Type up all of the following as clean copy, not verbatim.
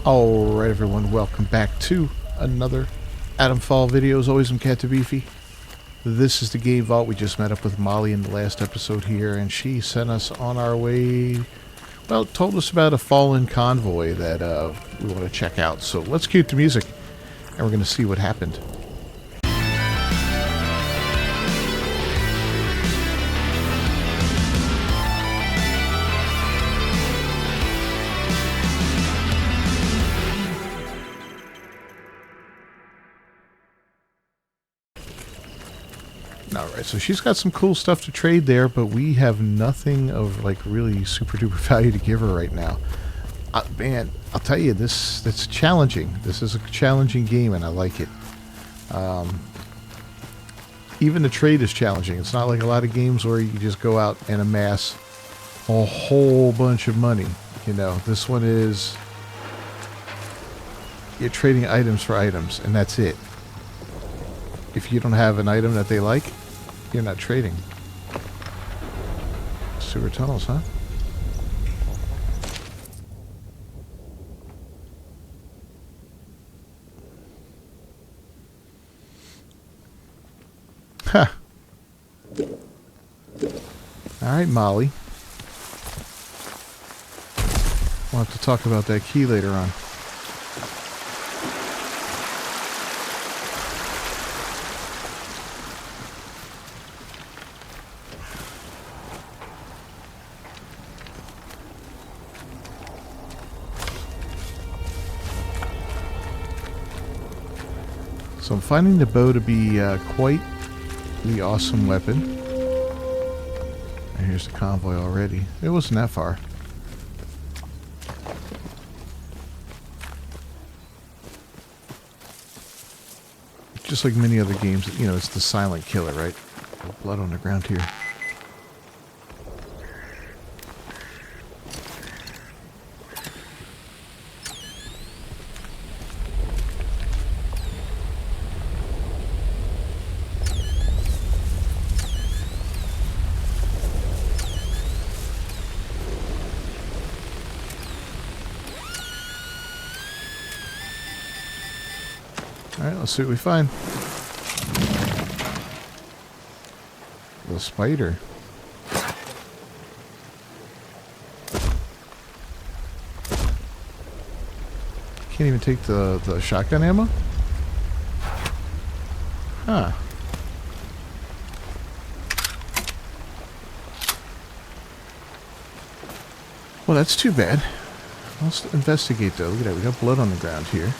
Alright everyone, welcome back to another Atomfall video. As always, I'm Cat Beefy. This is the Game Vault. We just met up with Molly in the last episode here, and she sent us on our way, well, told us about a fallen convoy that we want to check out. So let's cue the music, and we're going to see what happened. Alright, so she's got some cool stuff to trade there, but we have nothing of like really super duper value to give her right now. Man, I'll tell you, that's challenging. This is a challenging game and I like it. Even the trade is challenging. It's not like a lot of games where you just go out and amass a whole bunch of money. You know, this one is, you're trading items for items and that's it. If you don't have an item that they like, you're not trading. Sewer tunnels, huh? Ha! Alright, Molly. We'll have to talk about that key later on. So I'm finding the bow to be quite the awesome weapon. And here's the convoy already. It wasn't that far. Just like many other games, you know, it's the silent killer, right? Blood on the ground here. Alright, let's see what we find. The spider. Can't even take the shotgun ammo? Huh. Well, that's too bad. Let's investigate though. Look at that, we got blood on the ground here.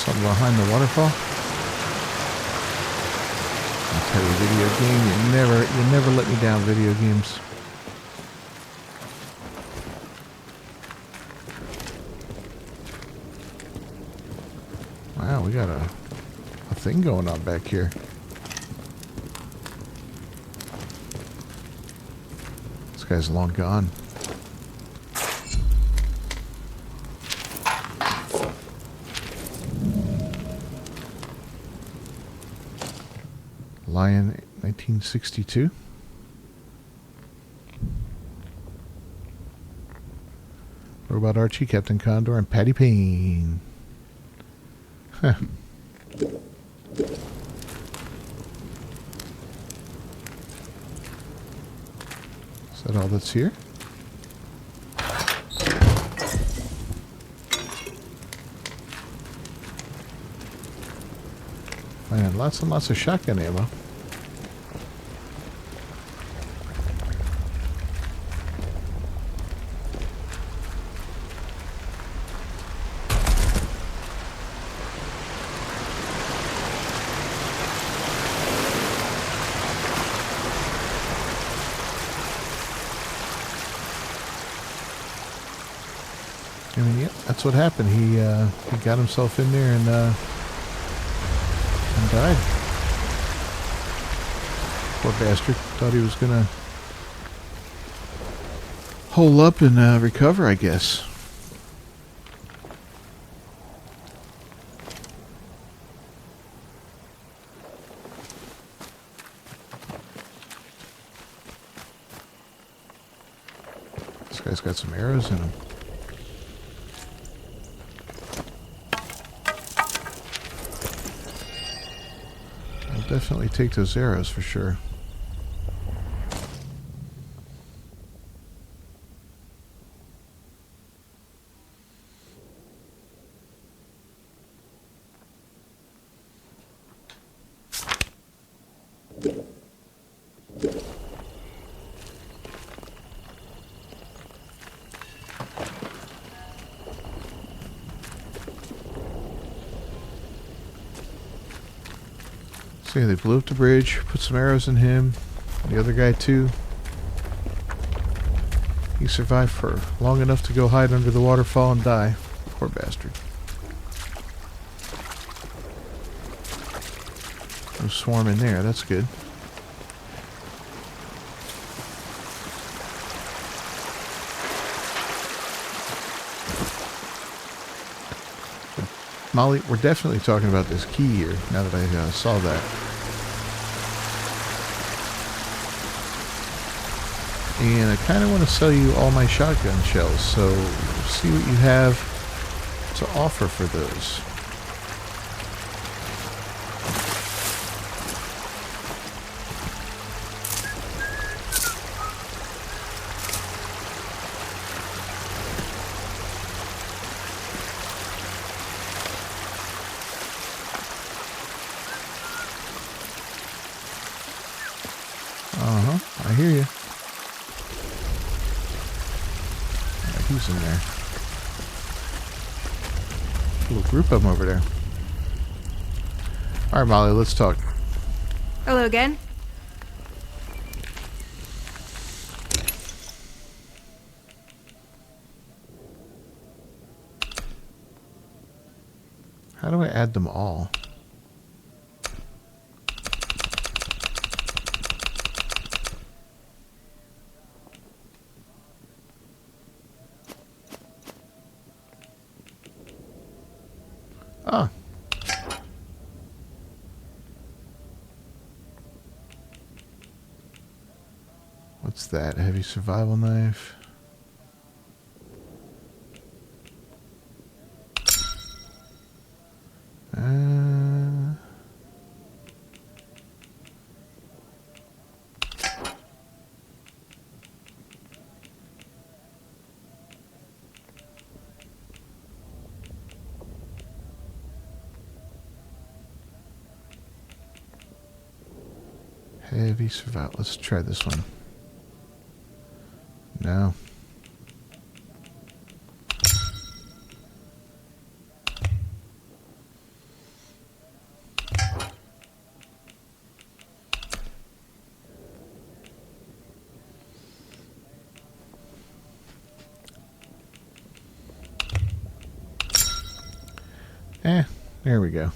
Something behind the waterfall. I'll tell you, video game, you never let me down, video games. Wow, we got a thing going on back here. This guy's long gone. Lion 1962. Robot Archie, Captain Condor, and Patty Payne. Huh. Is that all that's here? Man, lots and lots of shotgun ammo. I mean, yeah, that's what happened. He got himself in there and died. Poor bastard. Thought he was gonna hole up and recover, I guess. This guy's got some arrows in him. I'll definitely take those arrows for sure. So yeah, they blew up the bridge, put some arrows in him. The other guy too. He survived for long enough to go hide under the waterfall and die. Poor bastard. No swarm in there, that's good. Molly, we're definitely talking about this key here, now that I saw that. And I kind of want to sell you all my shotgun shells, so see what you have to offer for those. I hear you. Who's in there? A little group of them over there. Alright, Molly, let's talk. Hello again. How do I add them all? Ah. What's that? A heavy survival knife? Heavy survival. Let's try this one. No. There we go.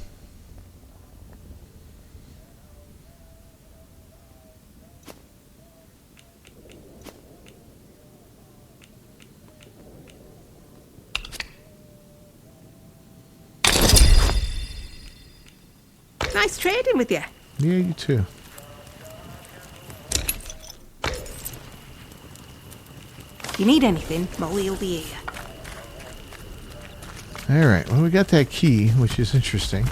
Nice trading with you. Yeah, you too. If you need anything, Molly will be here. Alright, well, we got that key, which is interesting.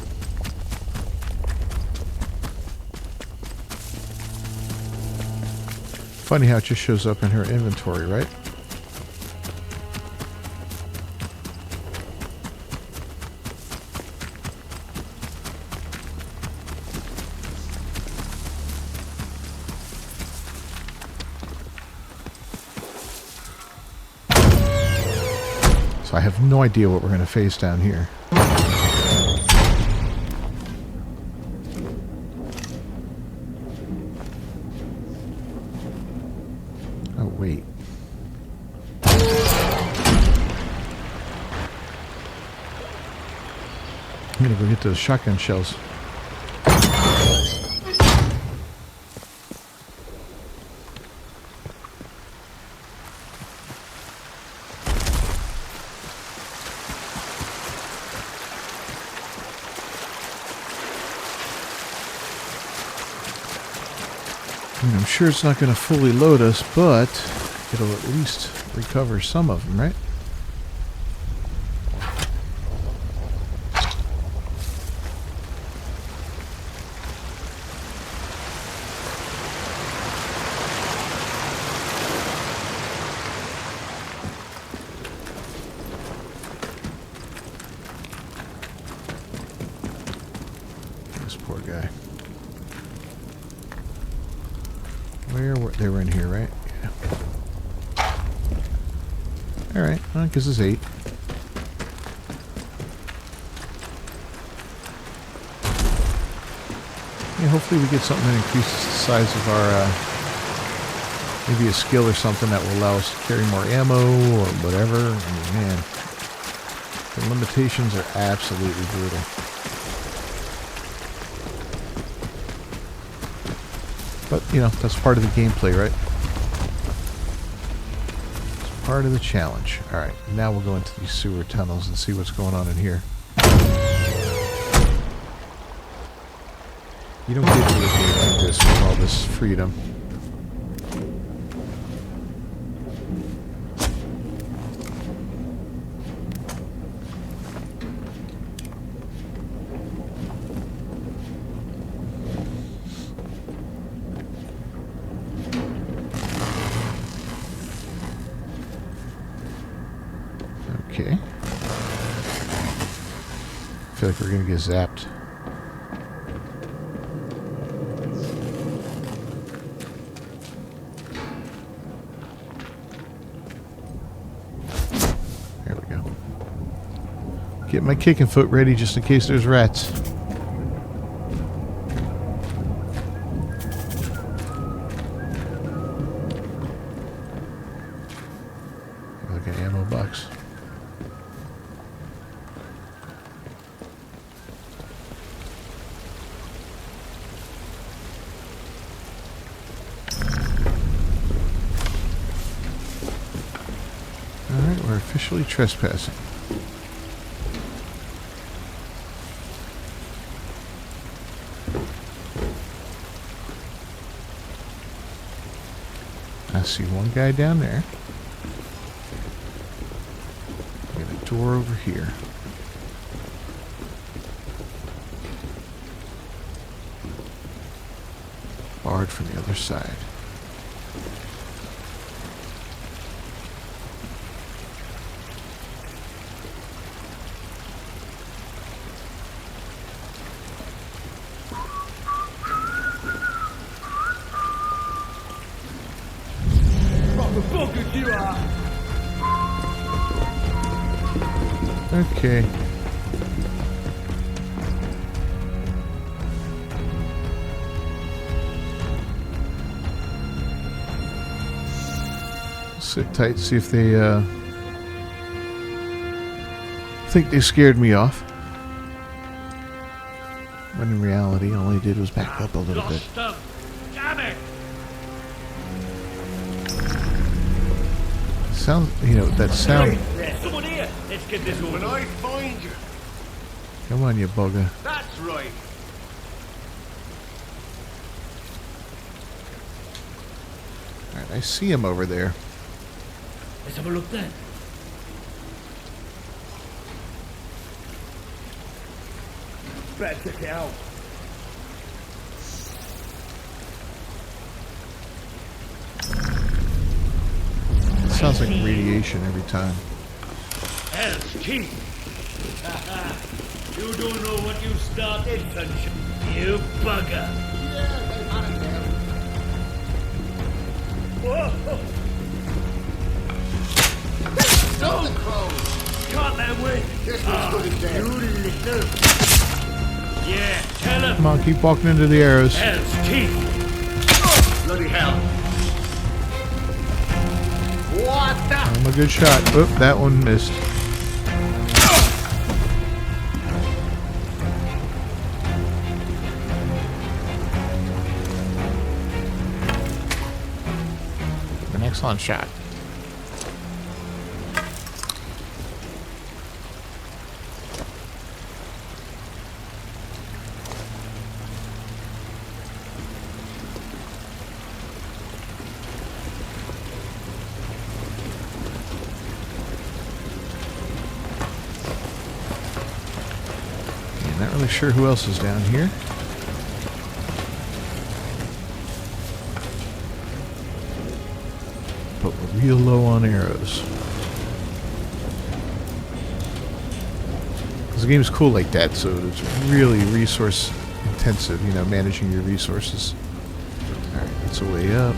Funny how it just shows up in her inventory, right? So I have no idea what we're going to face down here. Oh, wait. I'm going to go get those shotgun shells. I'm sure it's not going to fully load us, but it'll at least recover some of them, right? Poor guy. They were in here, right? Yeah. Alright, well, I guess it's 8. Yeah, hopefully we get something that increases the size of our, maybe a skill or something that will allow us to carry more ammo or whatever. I mean, man, the limitations are absolutely brutal. But, you know, that's part of the gameplay, right? It's part of the challenge. Alright, now we'll go into these sewer tunnels and see what's going on in here. You don't get to a game like this with all this freedom. Okay. I feel like we're gonna get zapped. There we go. Get my kicking foot ready just in case there's rats. Like an ammo box. Alright, we're officially trespassing. I see one guy down there. We got a door over here. Barred from the other side. Okay. Sit tight, see if they think they scared me off. When in reality, all I did was back up a little bit. Damn it! Sound, you know, that sound. There's someone here. Let's get this over. When I find you, Come on, you bugger. that's right. Alright, I see him over there. Let's have a look then. Better check it out. It sounds like radiation every time. Hell's teeth. You don't know what you started, sunshine. You bugger. Whoa! Stone crows. Can't let him win. This one's good as dead. You little. Yeah, tell him. Come on, keep walking into the arrows. Hell's teeth. Bloody hell. What the? I'm a good shot. Oop, that one missed. An excellent shot. really sure who else is down here. But we're real low on arrows. Because the game's cool like that, so it's really resource intensive, you know, managing your resources. Alright, that's a way up.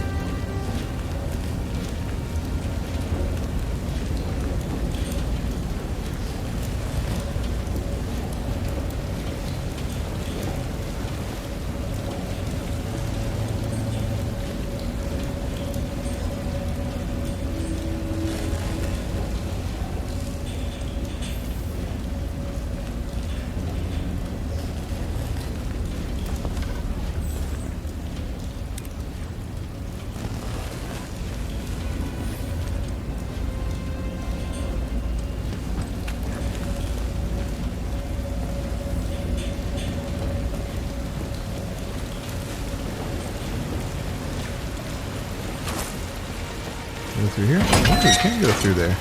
Go through here? Oh, we can go through there.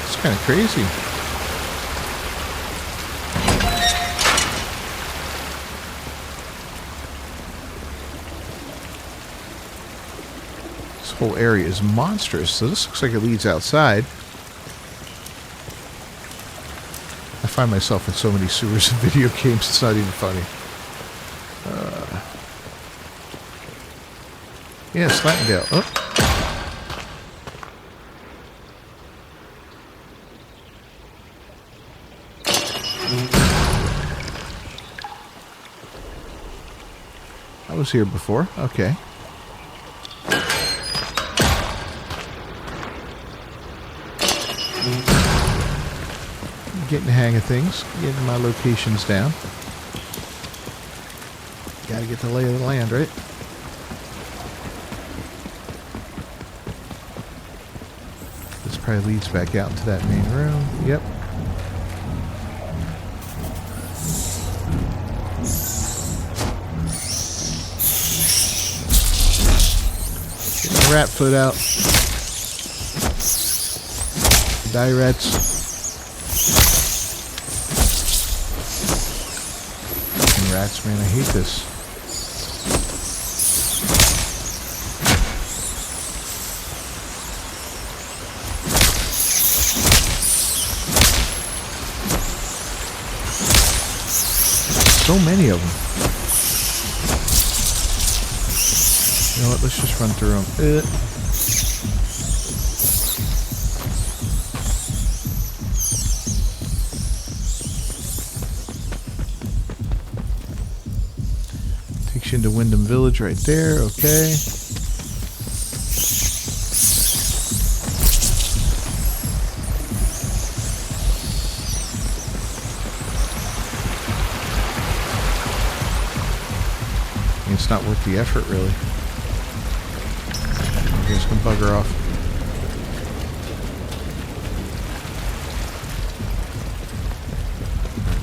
It's kind of crazy. This whole area is monstrous, so this looks like it leads outside. I find myself in so many sewers in video games, it's not even funny. Yeah, Slatendale. Oh. I was here before. Okay. Getting the hang of things. Getting my locations down. Gotta get the lay of the land, right? Probably leads back out into that main room. Yep. Get my rat foot out. Die rats. Fucking rats, man, I hate this. So many of them. You know what? Let's just run through them. Takes you into Wyndham Village right there. Okay. It's not worth the effort, really. You guys can bugger off.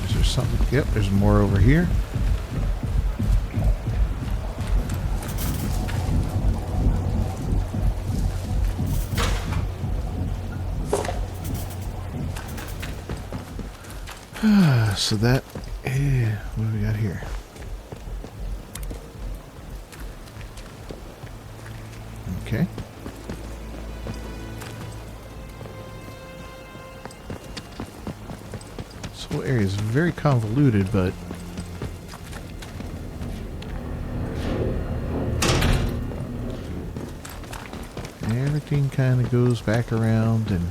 Is there something? Yep, there's more over here. So that... what do we got here? Okay. This whole area is very convoluted, but everything kind of goes back around and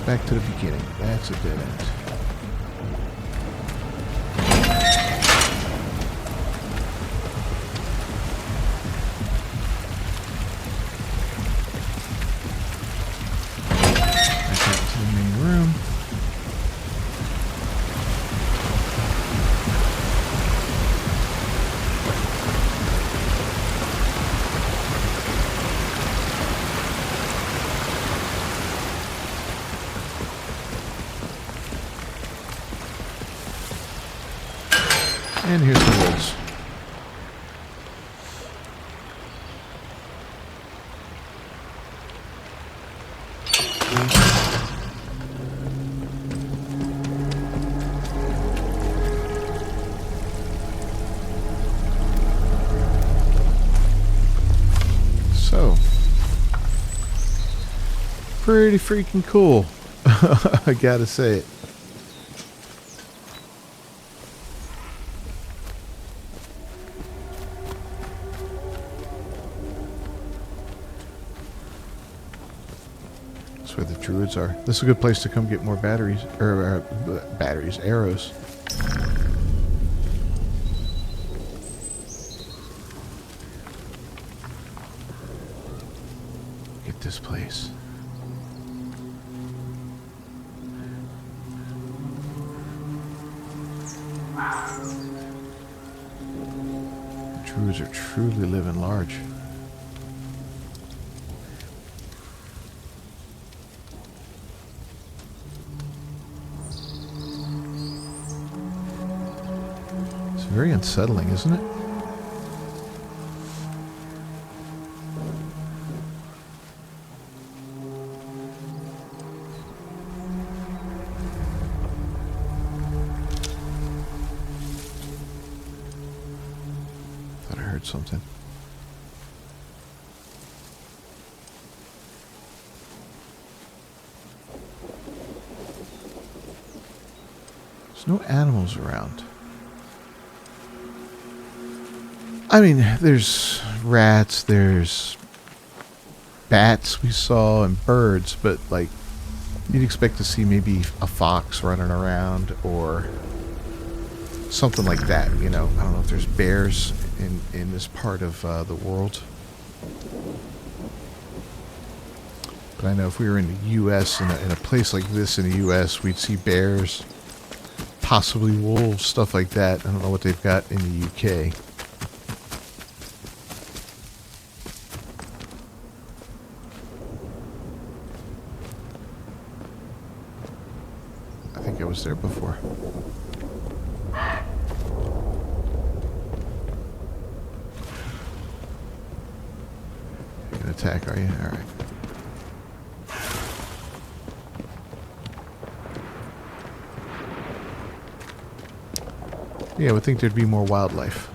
back to the beginning. That's a dead end. Back out to the main room. And here's the woods. So, pretty freaking cool. I gotta say it. That's where the druids are. This is a good place to come get more batteries, or arrows. Get this place. Druids are truly living large. It's very unsettling, isn't it? Thought I heard something. There's no animals around. I mean, there's rats, there's bats we saw, and birds, but like, you'd expect to see maybe a fox running around or something like that, you know. I don't know if there's bears in this part of the world. But I know if we were in the U.S., in a place like this in the U.S., we'd see bears, possibly wolves, stuff like that. I don't know what they've got in the U.K. I think I was there before. You're gonna attack, are you? Alright. Yeah, I would think there'd be more wildlife.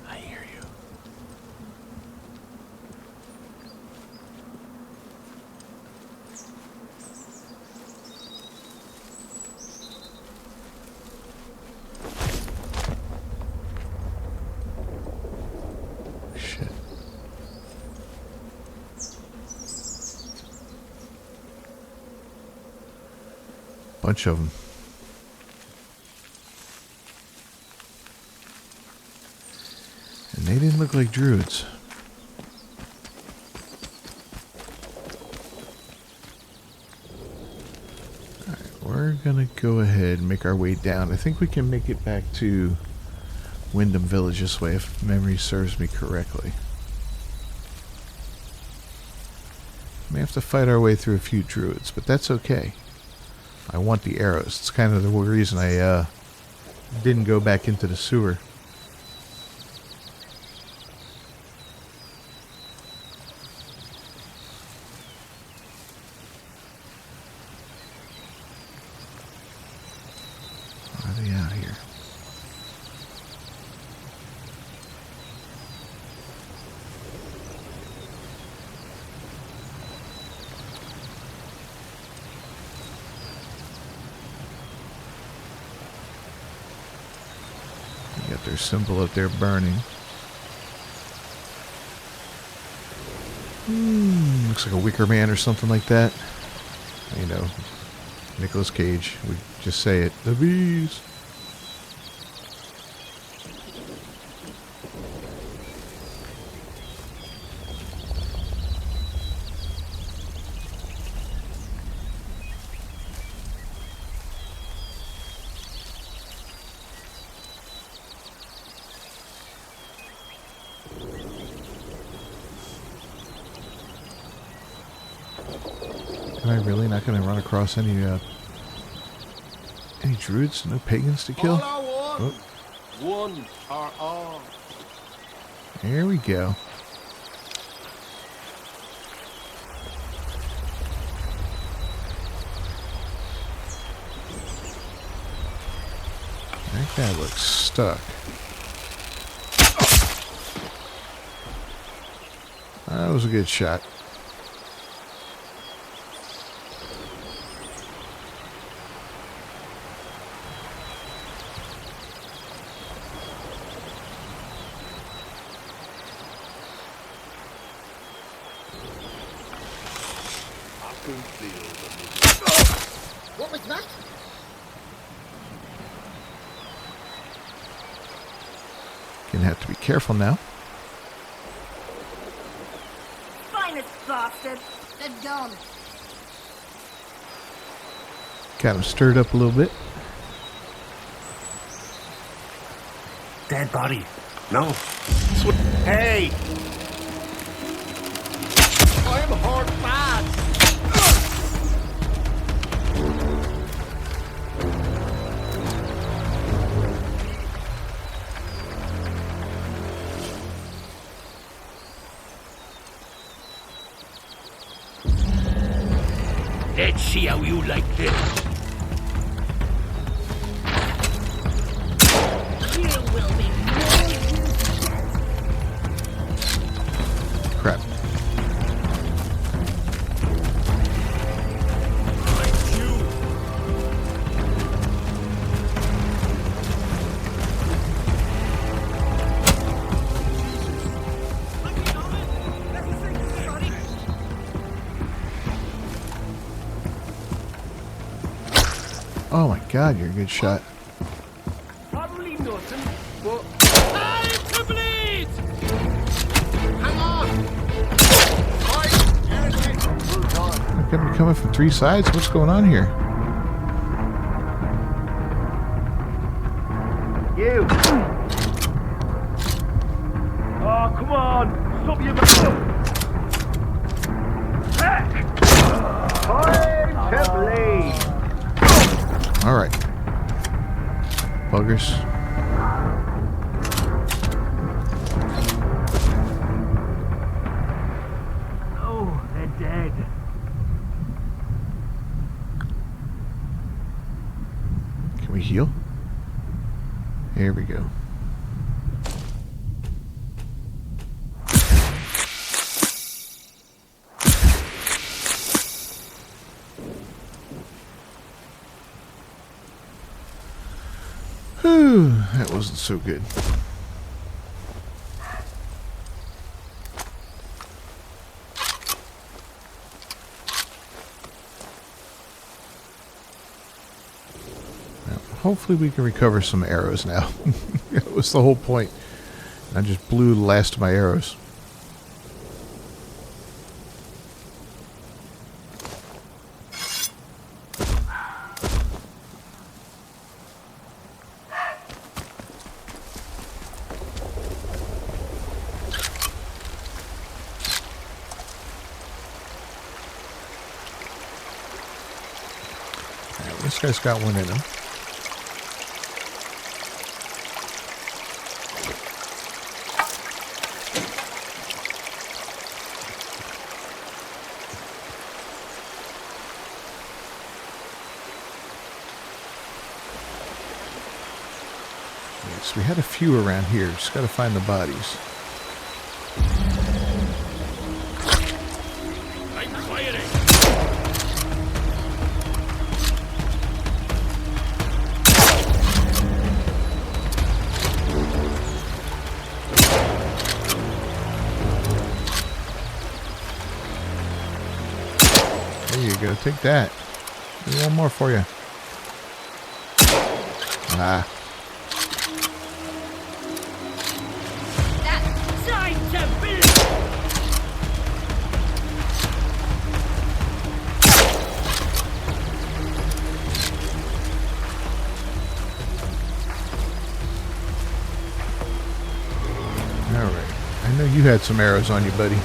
I hear you. Shit. Bunch of them. And they didn't look like druids. Alright, we're gonna go ahead and make our way down. I think we can make it back to Wyndham Village this way, if memory serves me correctly. May have to fight our way through a few druids, but that's okay. I want the arrows. It's kind of the reason I didn't go back into the sewer. Why are they out here? Got their symbol up there burning. Looks like a wicker man or something like that. You know, Nicolas Cage would just say it. The bees. Am I really not going to run across any druids? No pagans to kill? All are one. Oh, One are all. here we go. That guy looks stuck. That was a good shot. What was that? Gonna have to be careful now. Finest bastard. They're gone. Got him stirred up a little bit. Dead body. No. Hey! I'm hard bad. Let's see how you like this. You will be Crap. Oh my god, you're a good shot. Probably nothing, but time to bleed! Hang on. Fight. Energy. We're done. They're gonna be coming from three sides? What's going on here? You! Oh, come on! Stop your mouth! Heck! Time to bleed! Alright. Buggers. Oh, they're dead. Can we heal? Here we go. Whew, that wasn't so good. Now, hopefully we can recover some arrows now. That was the whole point. I just blew the last of my arrows. This guy's got one in him. Yes, we had a few around here. Just got to find the bodies. I'm firing! There you go. Take that. There's one more for you. Ah. time to bleed. Alright. I know you had some arrows on you, buddy.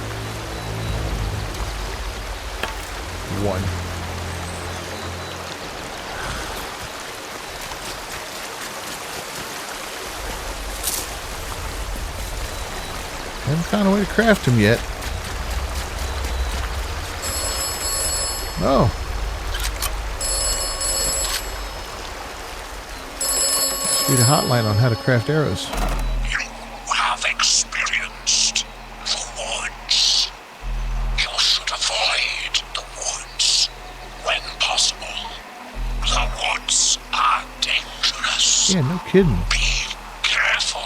One. Haven't found a way to craft them yet. Oh. Must be the hotline on how to craft arrows. You have experienced the woods. You should avoid the woods when possible. The woods are dangerous. Yeah, no kidding. Be careful.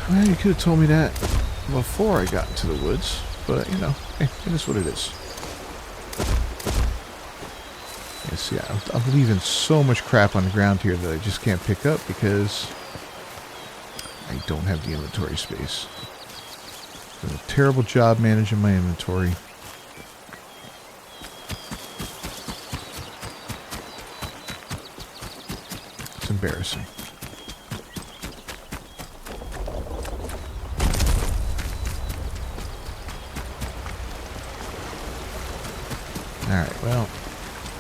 Well, you could have told me that before I got into the woods, but you know, hey, it is what it is. Yeah, see, I'm leaving so much crap on the ground here that I just can't pick up because I don't have the inventory space. Doing a terrible job managing my inventory. It's embarrassing. Alright, well,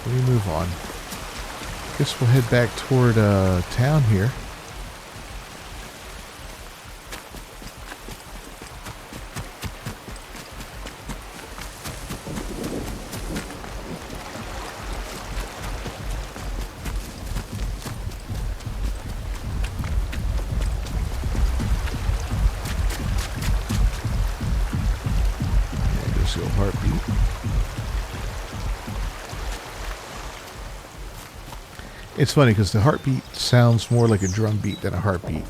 we move on. Guess we'll head back toward town here. Yeah, there's the old heartbeat. It's funny because the heartbeat sounds more like a drum beat than a heartbeat.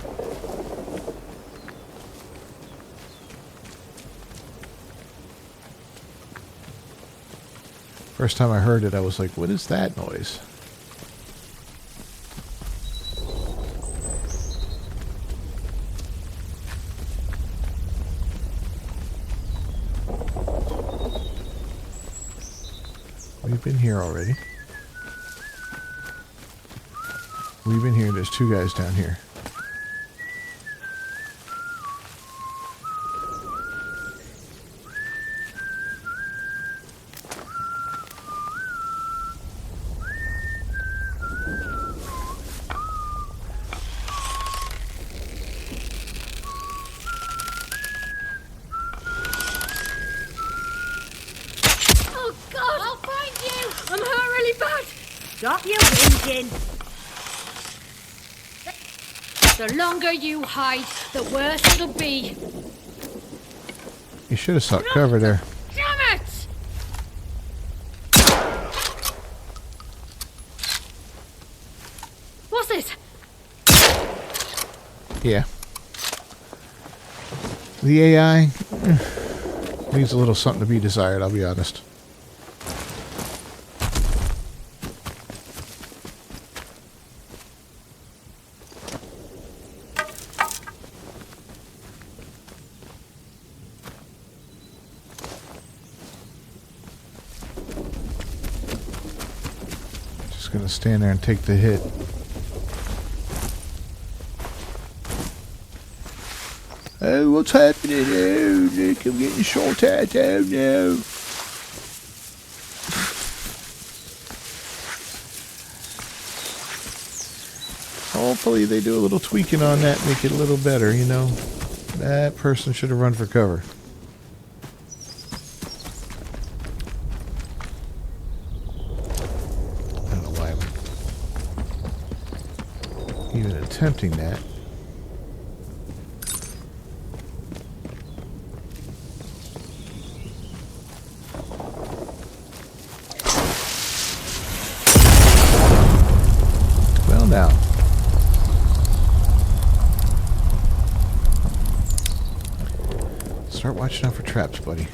First time I heard it, I was like, what is that noise? We've been here already. We've been here. There's two guys down here. Oh God! I'll find you! I'm hurt really bad! Stop your whinging. The longer you hide, the worse it'll be. You should have sought cover there. Damn it! What's this? Yeah. The AI leaves a little something to be desired, I'll be honest. Just gonna stand there and take the hit. Oh, what's happening? Oh, look, I'm getting shot at. Oh, no. Hopefully they do a little tweaking on that, make it a little better, you know. That person should have run for cover. I don't know why I'm even attempting that. Well, now. Start watching out for traps, buddy.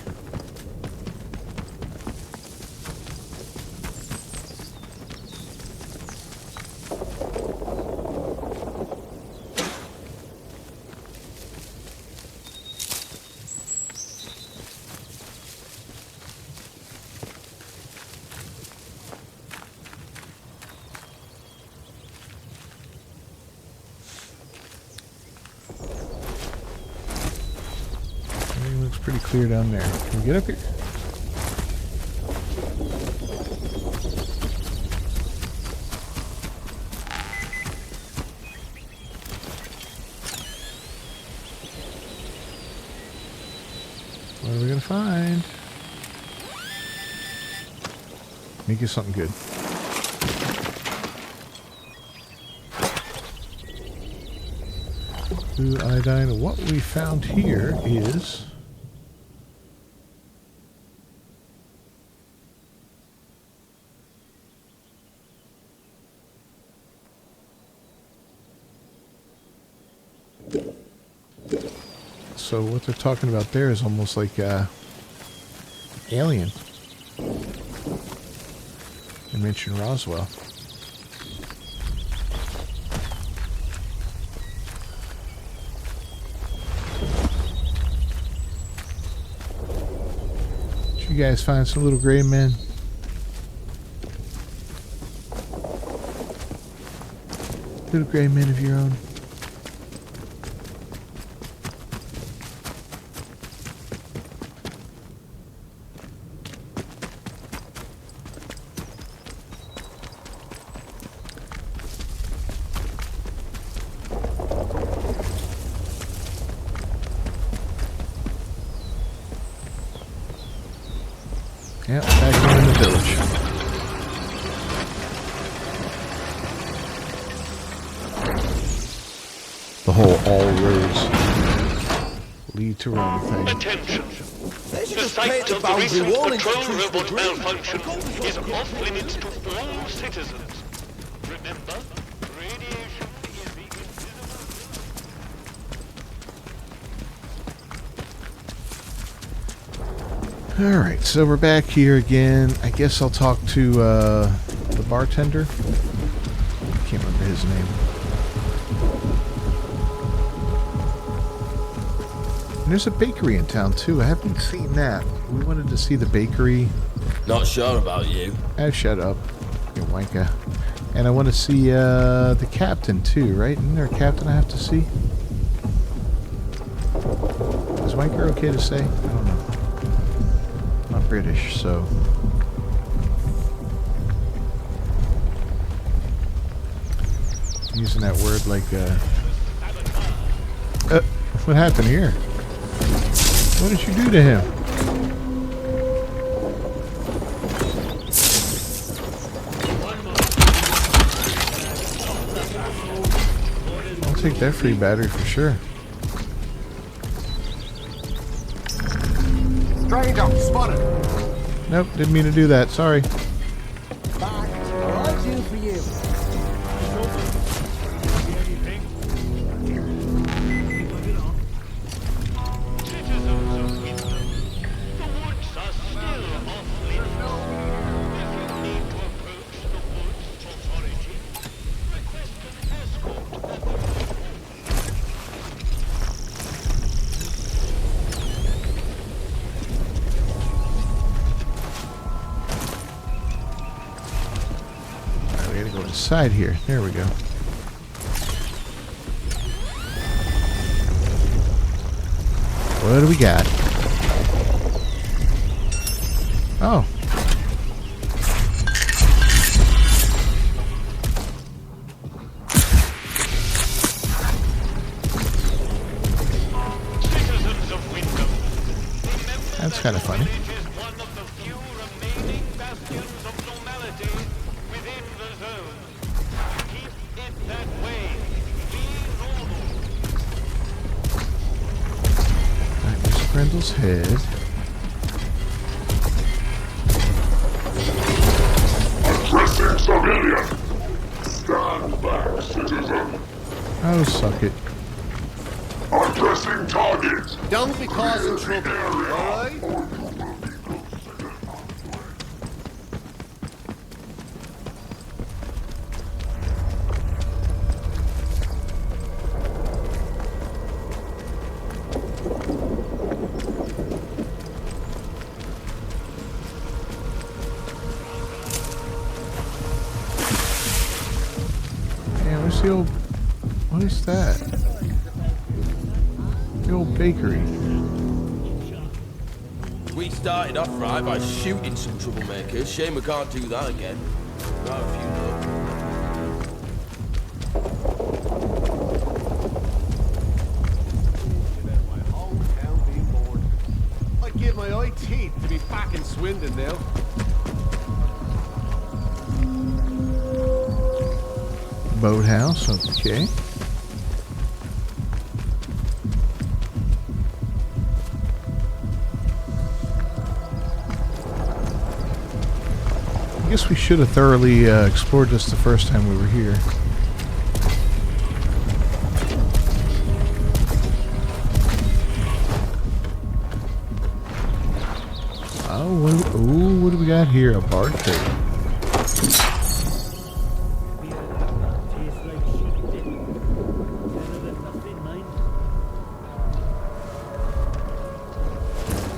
Everything looks pretty clear down there. Can we get up here? find? Make you something good. Blue iodine. What we found here is... So what they're talking about there is almost like Alien. They mentioned Roswell. Did you guys find some little gray men? Little gray men of your own? Yep, back here in the village. The whole all roads lead to Rome thing. Attention. They should The just paint site the of the boundary recent wall into patrol truthful robot green. malfunction is off limits to all citizens. Remember, radiation is the invisible... Alright, so we're back here again. I guess I'll talk to the bartender. I can't remember his name. And there's a bakery in town too. I haven't seen that. We wanted to see the bakery. Not sure about you. Shut up, you wanker. And I want to see the captain too, right? Isn't there a captain I have to see? Is wanker okay to say? I don't know. I'm not British, so... I'm using that word like, what happened here? What did you do to him? I'll take that free battery for sure. Stranger, spotted. Nope, didn't mean to do that. Sorry. Back. I'll do for you. Citizens of Windsor, the woods are still off limits. If you need to approach the woods authority, request an escort. Alright, we gotta go inside here. There we go. What do we got? Oh. Citizens of Windsor, remember That's kind of funny. it is one of the few remaining bastions of normality within the zone. Keep it that way. Be normal. Alright, there's Grendel's head. Addressing civilian. Stand back, citizen. Oh, suck it. Addressing target. Don't be causing trouble, alright? Yeah, where's the old... What is that? The old bakery. We started off right by shooting some troublemakers. Shame we can't do that again. Got a few though. My hometown be bored. I'd give my be back in Swindon now. Boathouse, okay. I guess we should have thoroughly explored this the first time we were here. Oh, what do we got here? A barcode. Tastes like sheep dip. Better than nothing, mind.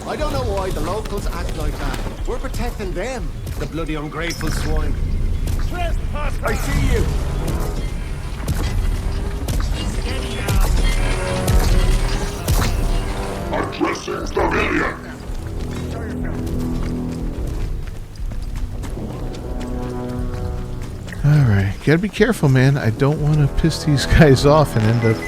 I don't know why the locals act like that. We're protecting them, the bloody ungrateful swine. Trespass! I see you. Addressing civilian. Alright, gotta be careful, man. I don't want to piss these guys off and end up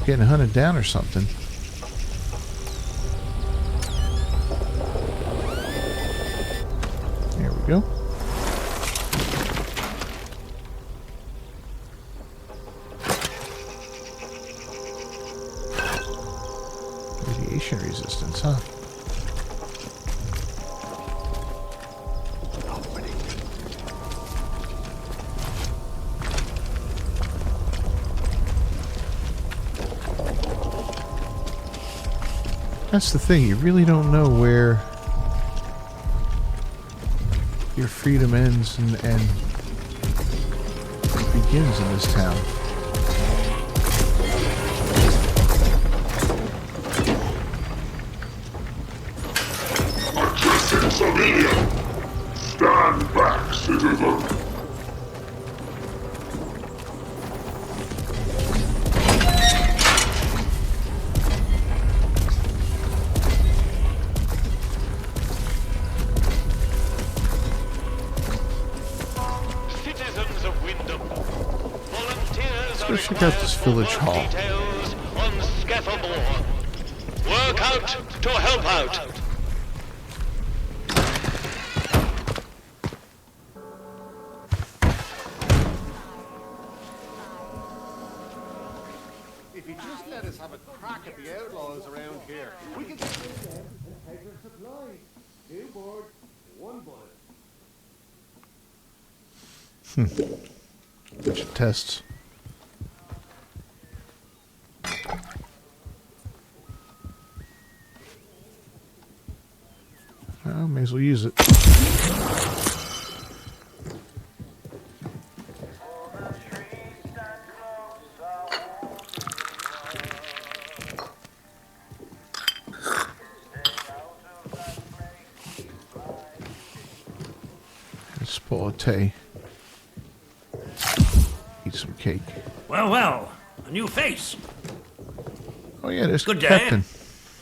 getting hunted down or something. There we go. Radiation resistance, huh? That's the thing, you really don't know where your freedom ends and begins in this town. Addressing civilian. Stand back, citizen. Citizens of Wyndham, volunteers are Let's go check out this village hall. details on Scaffoldboard. Work out to help out. If you just let us have a crack at the outlaws around here, we can just take them and take their supplies. 2 boards, 1 bullet. Bunch of tests. Well, may as well use it. Let's pull a tea. Eat some cake. Well, well, a new face. Oh yeah, there's Good day. Captain.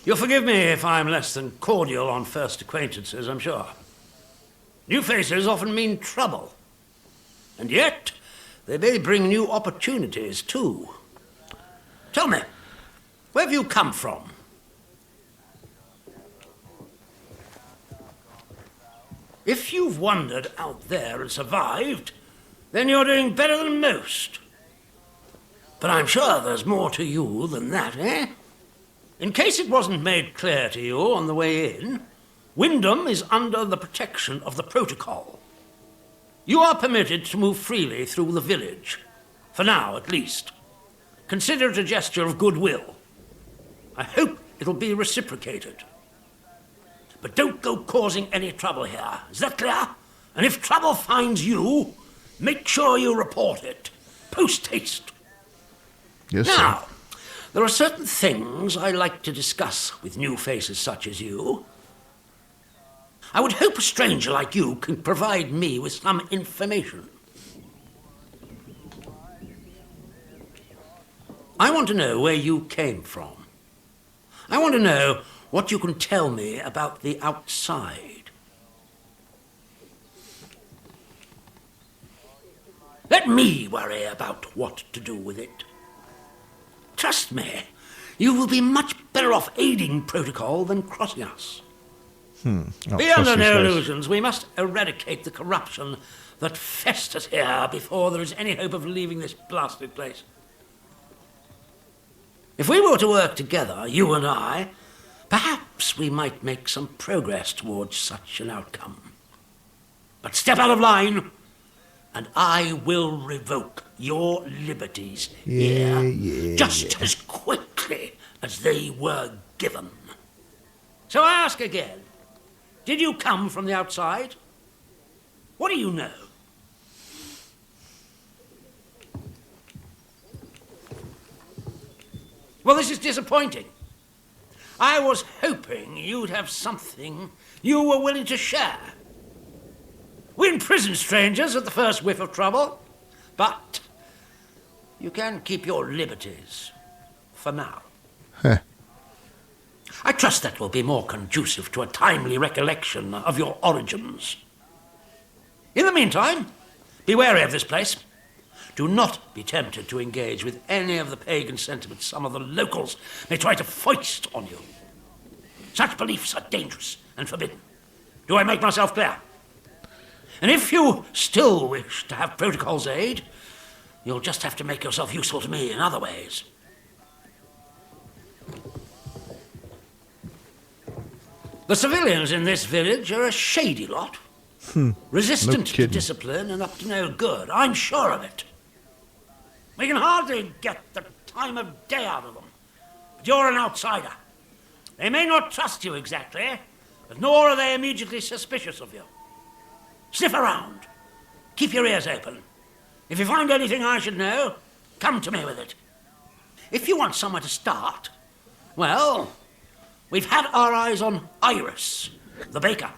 You'll forgive me if I'm less than cordial on first acquaintances, I'm sure. New faces often mean trouble. And yet, they may bring new opportunities, too. Tell me, where have you come from? If you've wandered out there and survived, then you're doing better than most. But I'm sure there's more to you than that, eh? In case it wasn't made clear to you on the way in, Wyndham is under the protection of the protocol. You are permitted to move freely through the village. For now, at least. Consider it a gesture of goodwill. I hope it'll be reciprocated. But don't go causing any trouble here. Is that clear? And if trouble finds you, make sure you report it. Post haste. Yes, Now, sir. there are certain things I like to discuss with new faces such as you. I would hope a stranger like you can provide me with some information. I want to know where you came from. I want to know what you can tell me about the outside. Let me worry about what to do with it. Trust me, you will be much better off aiding protocol than crossing us. Oh, Be trust under these no guys. illusions. We must eradicate the corruption that festers here before there is any hope of leaving this blasted place. If we were to work together, you and I, perhaps we might make some progress towards such an outcome. But step out of line, and I will revoke your liberties here just as quickly as they were given. So I ask again, did you come from the outside? What do you know? Well, this is disappointing. I was hoping you'd have something you were willing to share. We imprison strangers at the first whiff of trouble, but you can keep your liberties for now. I trust that will be more conducive to a timely recollection of your origins. In the meantime, be wary of this place. Do not be tempted to engage with any of the pagan sentiments some of the locals may try to foist on you. Such beliefs are dangerous and forbidden. Do I make myself clear? And if you still wish to have protocol's aid, you'll just have to make yourself useful to me in other ways. The civilians in this village are a shady lot. Resistant to discipline and up to no good. I'm sure of it. We can hardly get the time of day out of them. But you're an outsider. They may not trust you exactly, but nor are they immediately suspicious of you. Sniff around. Keep your ears open. If you find anything I should know, come to me with it. If you want somewhere to start, well, we've had our eyes on Iris, the baker.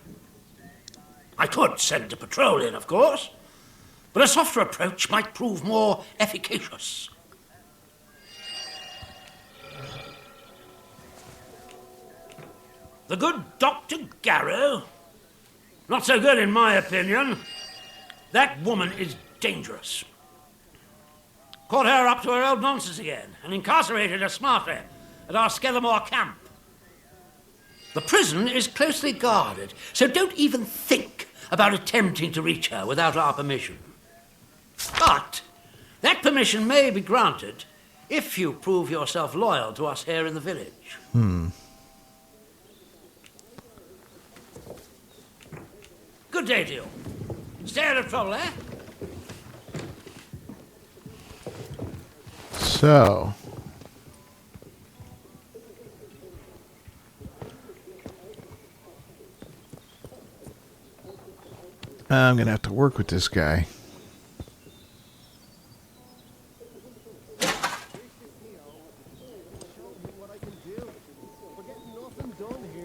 I could send a patrol in, of course, but a softer approach might prove more efficacious. The good Dr. Garrow, not so good in my opinion. That woman is dangerous. Caught her up to her old nonsense again and incarcerated her smartly at our Skellamore camp. The prison is closely guarded, so don't even think about attempting to reach her without our permission. But that permission may be granted if you prove yourself loyal to us here in the village. Good day to you. Stay out of trouble, eh? So, I'm going to have to work with this guy.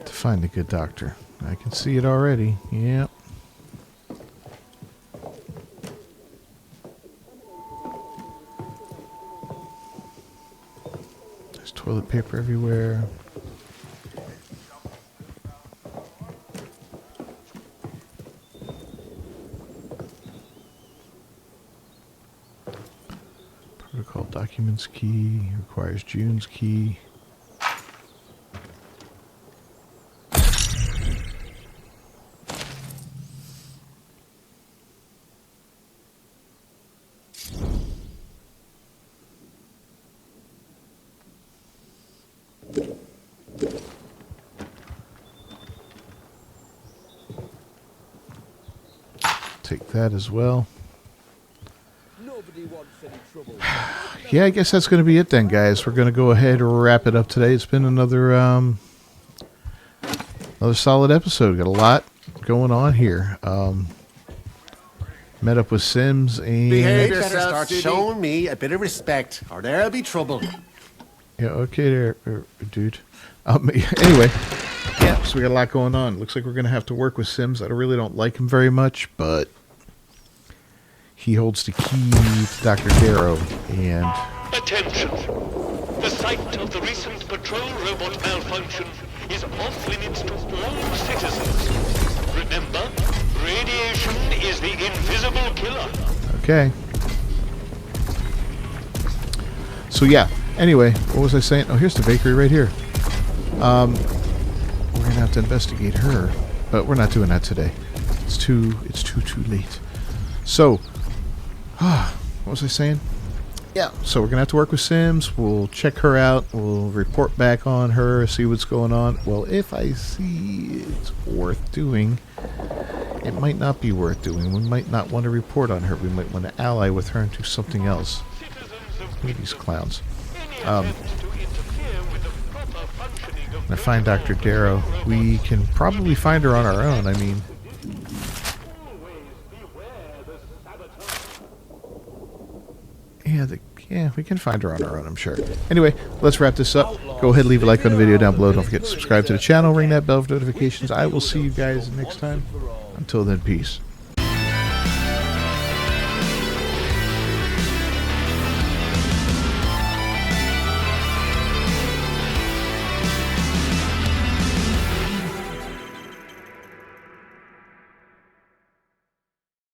To find a good doctor. I can see it already. Yep. There's toilet paper everywhere. Protocol documents key requires June's key. Take that as well. Yeah, I guess that's going to be it then, guys. We're going to go ahead and wrap it up today. It's been another solid episode. Got a lot going on here. Met up with Sims and... Behave yourself, better start showing me a bit of respect, or there'll be trouble. Yeah, okay there, dude. Anyway, yeah, so we got a lot going on. Looks like we're going to have to work with Sims. I really don't like him very much, but he holds the key to Dr. Darrow, and... Attention! The site of the recent patrol robot malfunction is off limits to all citizens. Remember, radiation is the invisible killer. Okay. So yeah. Anyway, what was I saying? Oh, here's the bakery right here. We're gonna have to investigate her, but we're not doing that today. It's too late. So, what was I saying? Yeah. So we're gonna have to work with Sims. We'll check her out. We'll report back on her, see what's going on. Well, if I see it's worth doing, it might not be worth doing. We might not want to report on her. We might want to ally with her and do something else. Look at these clowns. Gonna find Dr. Darrow. We can probably find her on our own. I mean, yeah, we can find her on our own, I'm sure. Anyway, let's wrap this up. Go ahead, leave a like on the video down below. Don't forget to subscribe to the channel, ring that bell for notifications. I will see you guys next time. Until then, peace.